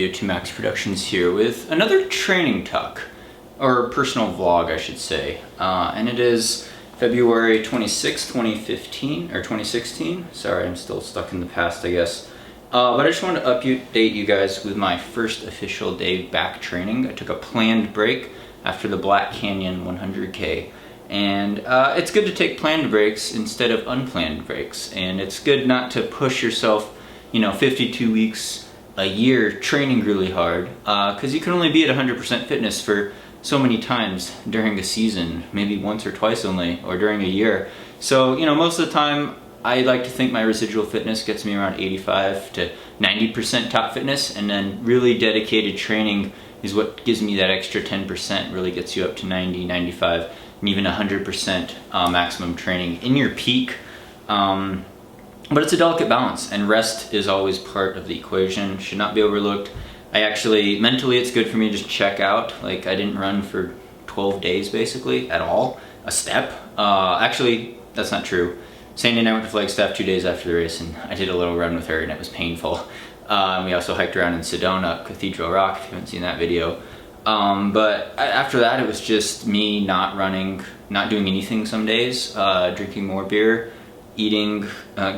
Radio 2 Max Productions here with another training tuck, or personal vlog I should say, and it is February 26, 2015, or 2016, sorry I'm still stuck in the past I guess, but I just wanted to update you guys with my first official day back training. I took a planned break after the Black Canyon 100K, and it's good to take planned breaks instead of unplanned breaks, and it's good not to push yourself 52 weeks a year training really hard, because you can only be at 100% fitness for so many times during a season, maybe once or twice only, or during a year. So most of the time I like to think my residual fitness gets me around 85 to 90% top fitness, and then really dedicated training is what gives me that extra 10%, really gets you up to 90, 95, and even 100% maximum training in your peak. But it's a delicate balance, and rest is always part of the equation, should not be overlooked. I actually, mentally it's good for me to just check out. Like, I didn't run for 12 days basically, at all, a step. Actually, that's not true. Sandy and I went to Flagstaff 2 days after the race, and I did a little run with her, and it was painful. And we also hiked around in Sedona, Cathedral Rock, if you haven't seen that video. But after that, it was just me not running, not doing anything some days, drinking more beer, eating,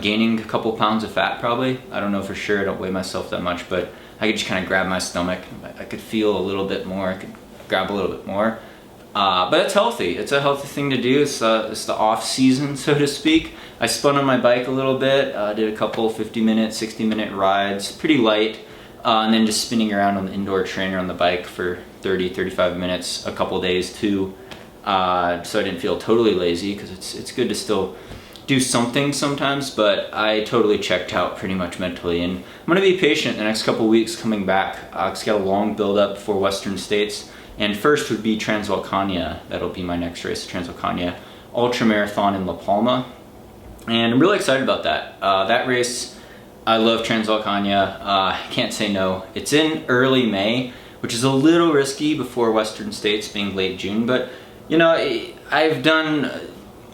gaining a couple pounds of fat probably. I don't know for sure, I don't weigh myself that much, but I could just kind of grab my stomach. I could feel a little bit more, I could grab a little bit more. But it's healthy, it's a healthy thing to do. It's the off season, so to speak. I spun on my bike a little bit, did a couple 50-minute, 60-minute rides, pretty light, and then just spinning around on the indoor trainer on the bike for 30, 35 minutes a couple days too. So I didn't feel totally lazy, because it's good to still do something sometimes, but I totally checked out pretty much mentally, and I'm going to be patient the next couple weeks coming back. It's got a long build up for Western States, and first would be Transvulcania. That'll be my next race, Transvulcania Ultra Marathon in La Palma, and I'm really excited about that. That race, I love Transvulcania, can't say no. It's in early May, which is a little risky before Western States being late June, but I've done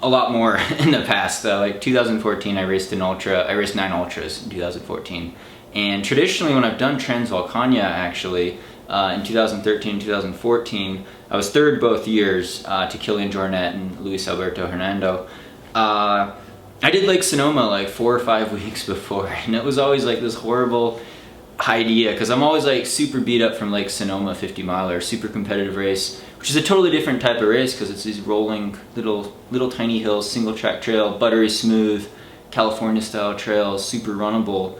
a lot more in the past. Like 2014, I raced an ultra. I raced 9 ultras in 2014, and traditionally when I've done Transvulcania, actually in 2013, 2014, I was third both years to Kilian Jornet and Luis Alberto Hernando. I did Lake Sonoma like 4 or 5 weeks before, and it was always like this horrible idea, because I'm always like super beat up from Lake Sonoma 50 miler, super competitive race, which is a totally different type of race because it's these rolling little tiny hills, single track trail, buttery smooth, California style trails, super runnable.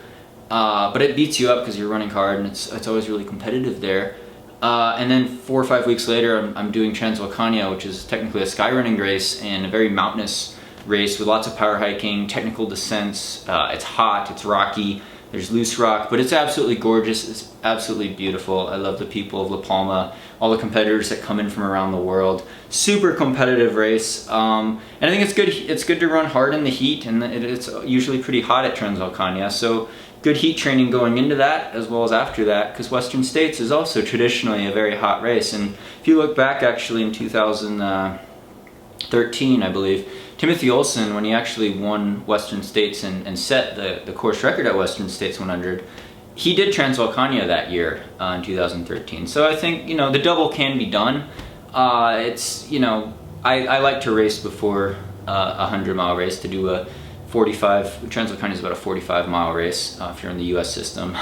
But it beats you up because you're running hard, and it's always really competitive there. And then 4 or 5 weeks later, I'm doing Transvulcania, which is technically a skyrunning race and a very mountainous race with lots of power hiking, technical descents. It's hot, it's rocky. There's loose rock, but it's absolutely gorgeous. It's absolutely beautiful. I love the people of La Palma, all the competitors that come in from around the world. Super competitive race, and I think it's good. It's good to run hard in the heat, and it's usually pretty hot at Transvulcania. So good heat training going into that as well as after that, because Western States is also traditionally a very hot race. And if you look back, actually in 2013, I believe, Timothy Olson, when he actually won Western States and set the course record at Western States 100, he did Transvulcania that year in 2013. So I think the double can be done. I like to race before a 100-mile race, to do a 45. Transvulcania is about a 45-mile race if you're in the U.S. system.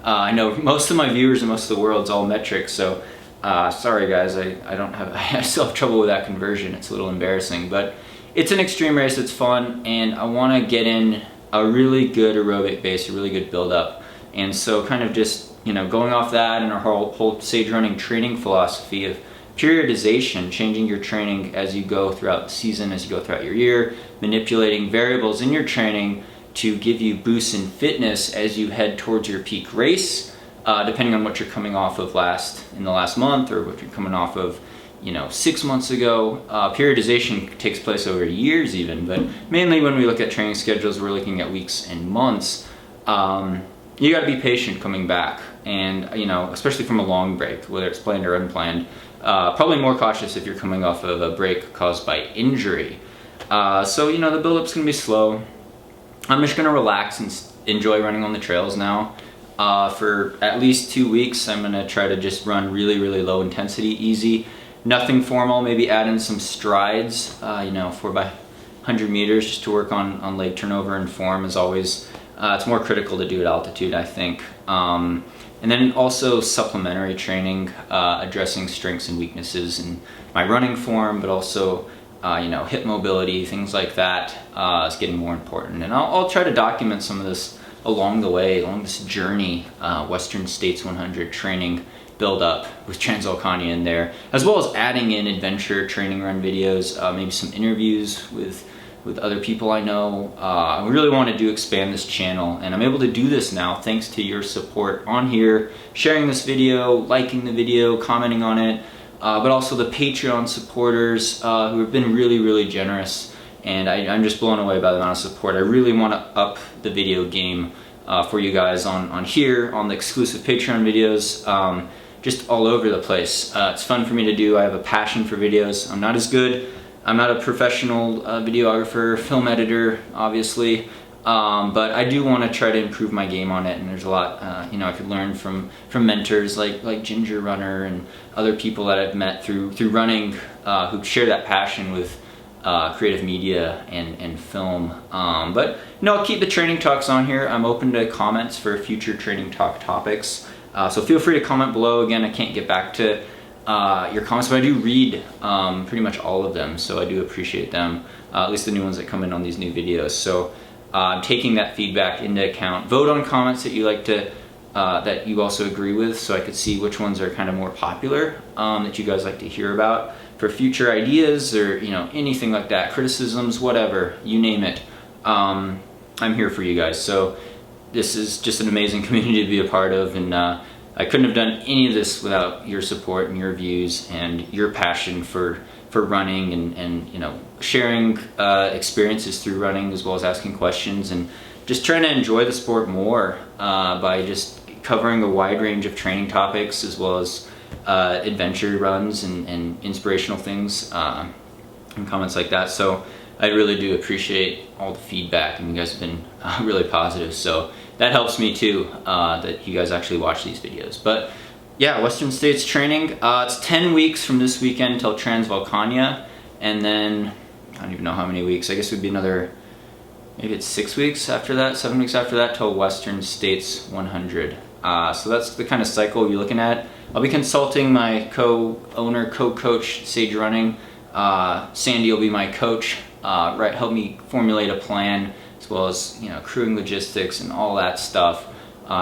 I know most of my viewers and most of the world's all metric, so sorry guys, I still have trouble with that conversion. It's a little embarrassing, but it's an extreme race, it's fun, and I want to get in a really good aerobic base, a really good build-up. And so kind of just, going off that and our whole Sage Running training philosophy of periodization, changing your training as you go throughout the season, as you go throughout your year, manipulating variables in your training to give you boosts in fitness as you head towards your peak race, depending on what you're coming off of in the last month, or what you're coming off of 6 months ago. Periodization takes place over years even, but mainly when we look at training schedules, we're looking at weeks and months. You got to be patient coming back, and especially from a long break, whether it's planned or unplanned. Probably more cautious if you're coming off of a break caused by injury. So the build-up's gonna be slow. I'm just gonna relax and enjoy running on the trails now. For at least 2 weeks. I'm gonna try to just run really, really low intensity, easy, nothing formal, maybe add in some strides, 4 by 100 meters just to work on leg turnover and form as always. It's more critical to do at altitude, I think. And then also supplementary training, addressing strengths and weaknesses in my running form, but also hip mobility, things like that is getting more important. And I'll try to document some of this along the way, along this journey, Western States 100 training build up with Transvulcania in there, as well as adding in adventure training run videos, maybe some interviews with other people I know. I really wanted to expand this channel, and I'm able to do this now thanks to your support on here, sharing this video, liking the video, commenting on it, but also the Patreon supporters who have been really, really generous, and I'm just blown away by the amount of support. I really want to up the video game for you guys on here, on the exclusive Patreon videos, just all over the place. It's fun for me to do. I have a passion for videos. I'm not as good. I'm not a professional videographer, film editor, obviously, but I do want to try to improve my game on it, and there's a lot I could learn from mentors like Ginger Runner and other people that I've met through running who share that passion with creative media and film. But I'll keep the training talks on here. I'm open to comments for future training talk topics, so feel free to comment below. Again, I can't get back to your comments, but I do read pretty much all of them, so I do appreciate them, at least the new ones that come in on these new videos. So I'm taking that feedback into account. Vote on comments that you like to, that you also agree with, so I could see which ones are kind of more popular, that you guys like to hear about for future ideas, or anything like that, criticisms, whatever, you name it. I'm here for you guys. So this is just an amazing community to be a part of, and I couldn't have done any of this without your support and your views and your passion for running and sharing experiences through running, as well as asking questions and just trying to enjoy the sport more by just covering a wide range of training topics, as well as adventure runs and inspirational things and comments like that. So I really do appreciate all the feedback, and you guys have been really positive. So that helps me too, that you guys actually watch these videos. But yeah, Western States training, it's 10 weeks from this weekend till Transvulcania, and then I don't even know how many weeks. I guess it would be another, maybe it's 6 weeks after that, 7 weeks after that, till Western States 100. So that's the kind of cycle you're looking at. I'll be consulting my co-owner, co-coach, Sage Running. Sandy will be my coach, help me formulate a plan, as well as crewing logistics and all that stuff.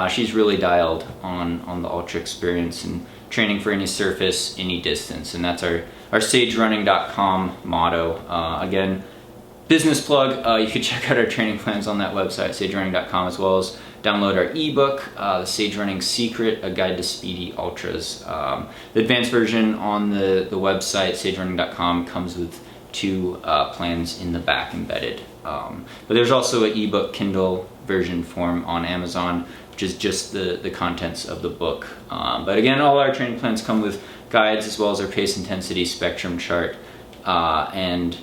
She's really dialed on the ultra experience and training for any surface, any distance, and that's our sagerunning.com motto. Again, business plug, you can check out our training plans on that website, sagerunning.com, as well as download our ebook, The Sage Running Secret, A Guide to Speedy Ultras. The advanced version on the website, sagerunning.com, comes with 2 plans in the back embedded. But there's also an ebook Kindle version form on Amazon, which is just the contents of the book. But again, all our training plans come with guides, as well as our pace intensity spectrum chart. And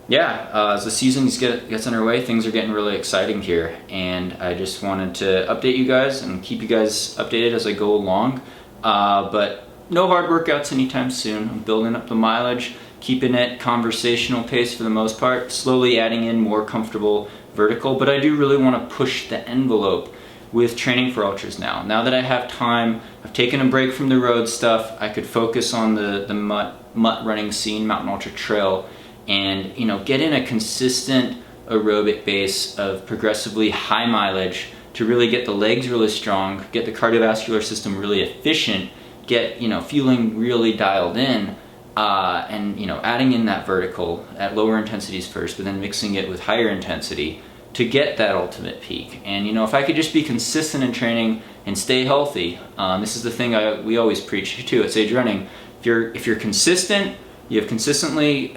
yeah, as the season gets underway, things are getting really exciting here, and I just wanted to update you guys and keep you guys updated as I go along. But no hard workouts anytime soon. I'm building up the mileage, keeping it conversational pace for the most part, slowly adding in more comfortable vertical, but I do really want to push the envelope with training for ultras now. Now that I have time, I've taken a break from the road stuff, I could focus on the mutt running scene, mountain ultra trail, and get in a consistent aerobic base of progressively high mileage to really get the legs really strong, get the cardiovascular system really efficient, get feeling really dialed in, and adding in that vertical at lower intensities first, but then mixing it with higher intensity to get that ultimate peak. And if I could just be consistent in training and stay healthy, this is the thing we always preach too at Sage Running. If you're consistent, you have consistently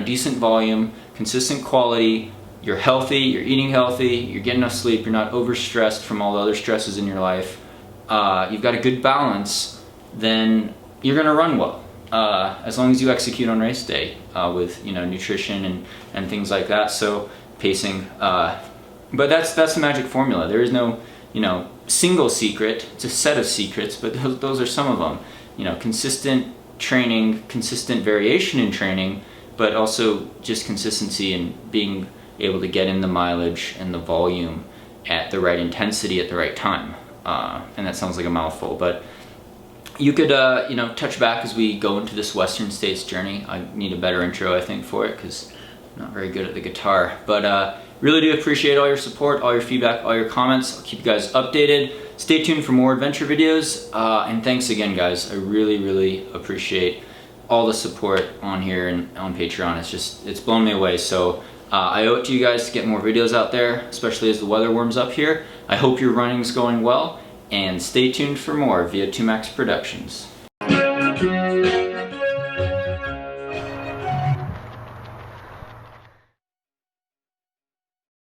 decent volume, consistent quality, you're healthy, you're eating healthy, you're getting enough sleep, you're not overstressed from all the other stresses in your life, you've got a good balance, then you're gonna run well. As long as you execute on race day with nutrition and things like that. So pacing, but that's the magic formula. There is no single secret. It's a set of secrets, but those are some of them. You know, consistent training, consistent variation in training, but also just consistency in being able to get in the mileage and the volume at the right intensity at the right time. And that sounds like a mouthful, but you could, you know, touch back as we go into this Western States journey. I need a better intro, I think, for it, because I'm not very good at the guitar. But really do appreciate all your support, all your feedback, all your comments. I'll keep you guys updated. Stay tuned for more adventure videos. And thanks again, guys. I really, really appreciate all the support on here and on Patreon. It's blown me away. So I owe it to you guys to get more videos out there, especially as the weather warms up here. I hope your running's going well, and stay tuned for more via 2Max Productions.